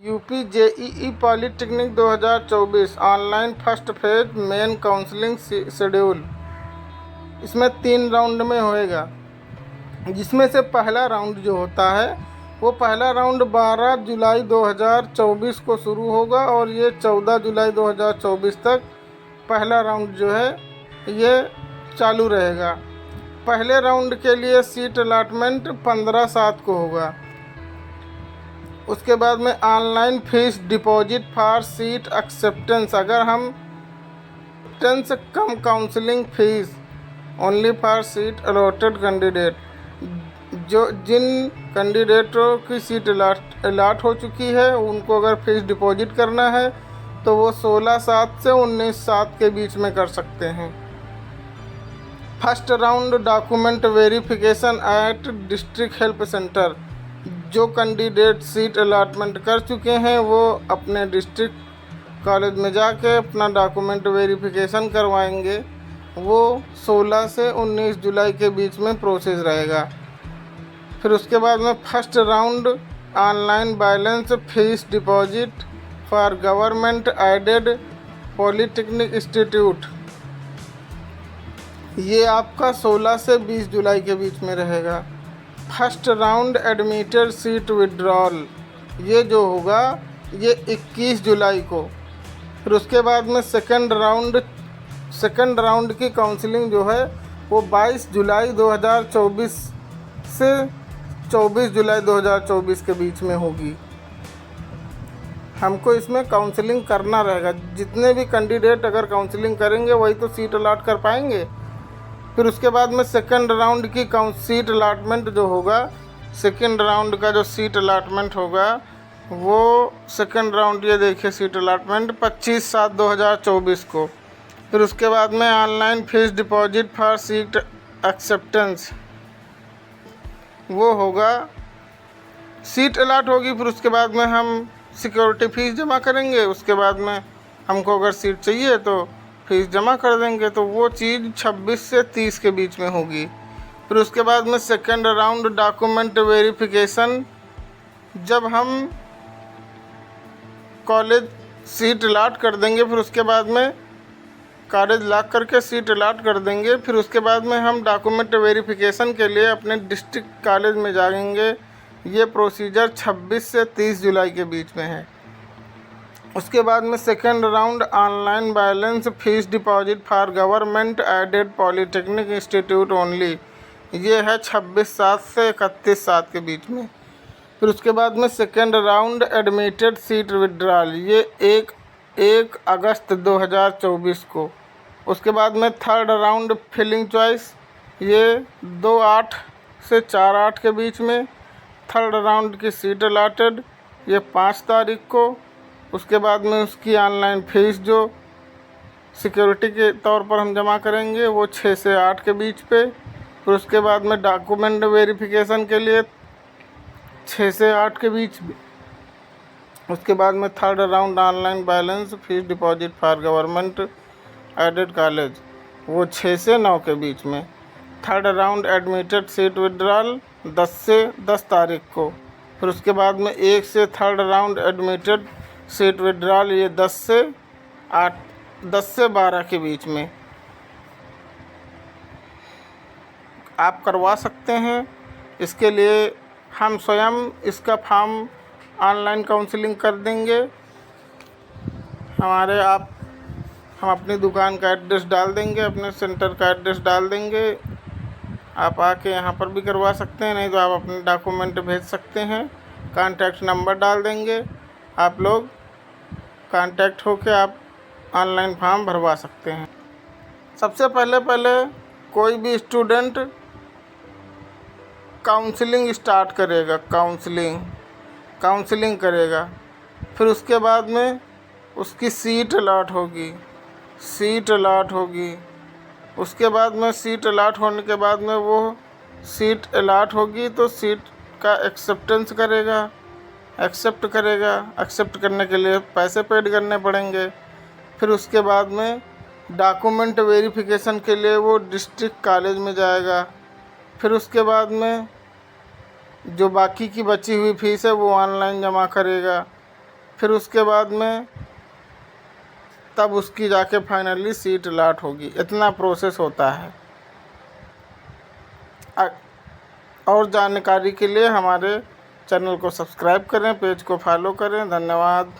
UP JEE polytechnic 2024 online first phase main counselling schedule. इसमें 3 round में होएगा, जिसमें से पहला राउंड जो होता है वो पहला राउंड 12 जुलाई 2024 को शुरू होगा और ये 14 जुलाई 2024 तक पहला राउंड जो है ये चालू रहेगा। पहले राउंड के लिए सीट अलॉटमेंट 15/7 को होगा। उसके बाद में online fees deposit for seat acceptance, अगर हम कम counselling fees only for seat allotted candidate, जो जिन कैंडिडेटों की सीट अलॉट हो चुकी है उनको अगर फीस डिपॉजिट करना है तो वो 16/7 से 19/7 के बीच में कर सकते हैं। First round document verification at district help centre, जो कैंडिडेट सीट अलॉटमेंट कर चुके हैं वो अपने डिस्ट्रिक्ट कॉलेज में जाके अपना डॉक्यूमेंट वेरिफिकेशन करवाएंगे। वो 16 से 19 जुलाई के बीच में प्रोसेस रहेगा। फिर उसके बाद में first round online balance fees deposit for government aided polytechnic institute, ये आपका 16 से 20 जुलाई के बीच में रहेगा। First round admitted seat withdrawal, ये जो होगा ये 21 जुलाई को। फिर उसके बाद में सेकंड राउंड की काउंसलिंग जो है वो 22 जुलाई 2024 से 24 जुलाई 2024 के बीच में होगी। हमको इसमें काउंसलिंग करना रहेगा। जितने भी कैंडिडेट अगर काउंसलिंग करेंगे वही तो सीट अलॉट कर पाएंगे। फिर उसके बाद में सेकंड राउंड की सीट अलॉटमेंट जो होगा, सेकंड राउंड का जो सीट अलॉटमेंट होगा वो सेकंड राउंड, ये देखिए सीट अलॉटमेंट 25/7/2024 को। फिर उसके बाद में online fees deposit for seat acceptance, वो होगा, सीट अलॉट होगी। फिर उसके बाद में हम सिक्योरिटी फ़ीस जमा करेंगे। उसके बाद में हमको अगर सीट चाहिए तो फीस जमा कर देंगे, तो वो चीज़ 26 से 30 के बीच में होगी। फिर उसके बाद में सेकंड राउंड डॉक्यूमेंट वेरिफिकेशन, जब हम कॉलेज सीट अलॉट कर देंगे, फिर उसके बाद में कॉलेज लॉक करके सीट अलॉट कर देंगे। फिर उसके बाद में हम डॉक्यूमेंट वेरिफिकेशन के लिए अपने डिस्ट्रिक्ट कॉलेज में जाएंगे। ये प्रोसीजर 26 से 30 जुलाई के बीच में है। उसके बाद में second round online balance fees deposit for government aided polytechnic institute only, ये है 26/7 से 31/7 के बीच में। फिर उसके बाद में second round admitted seat withdrawal, ये 1 अगस्त 2024 को। उसके बाद में थर्ड राउंड फिलिंग चॉइस, ये 2/8 से 4/8 के बीच में। थर्ड राउंड की सीट अलॉटेड, ये 5 तारीख को। उसके बाद में उसकी ऑनलाइन फीस जो सिक्योरिटी के तौर पर हम जमा करेंगे वो 6 से 8 के बीच पे। फिर उसके बाद में डॉक्यूमेंट वेरिफिकेशन के लिए 6 से 8 के बीच में। उसके बाद में third round online balance fees deposit for government aided college, वो 6 से 9 के बीच में। Third round admitted seat withdrawal 10 से 10 तारीख को। फिर उसके बाद में 1 से third round admitted seat withdrawal, ये 10 से 12 के बीच में आप करवा सकते हैं। इसके लिए हम स्वयं इसका फॉर्म ऑनलाइन काउंसलिंग कर देंगे। हम अपनी दुकान का एड्रेस डाल देंगे, अपने सेंटर का एड्रेस डाल देंगे। आप आके यहाँ पर भी करवा सकते हैं, नहीं तो आप अपने डॉक्यूमेंट भेज सकते हैं। कॉन्टैक्ट नंबर डाल देंगे, आप लोग कांटेक्ट होके आप ऑनलाइन फॉर्म भरवा सकते हैं। सबसे पहले कोई भी स्टूडेंट काउंसलिंग स्टार्ट करेगा, काउंसलिंग करेगा। फिर उसके बाद में उसकी सीट अलॉट होगी। उसके बाद में सीट अलॉट होने के बाद में वो सीट अलॉट होगी तो सीट का एक्सेप्ट करेगा। एक्सेप्ट करने के लिए पैसे पेड करने पड़ेंगे। फिर उसके बाद में डॉक्यूमेंट वेरिफिकेशन के लिए वो डिस्ट्रिक्ट कॉलेज में जाएगा। फिर उसके बाद में जो बाकी की बची हुई फ़ीस है वो ऑनलाइन जमा करेगा। फिर उसके बाद में तब उसकी जाके फाइनली सीट अलॉट होगी। इतना प्रोसेस होता है। और जानकारी के लिए हमारे चैनल को सब्सक्राइब करें, पेज को फॉलो करें। धन्यवाद।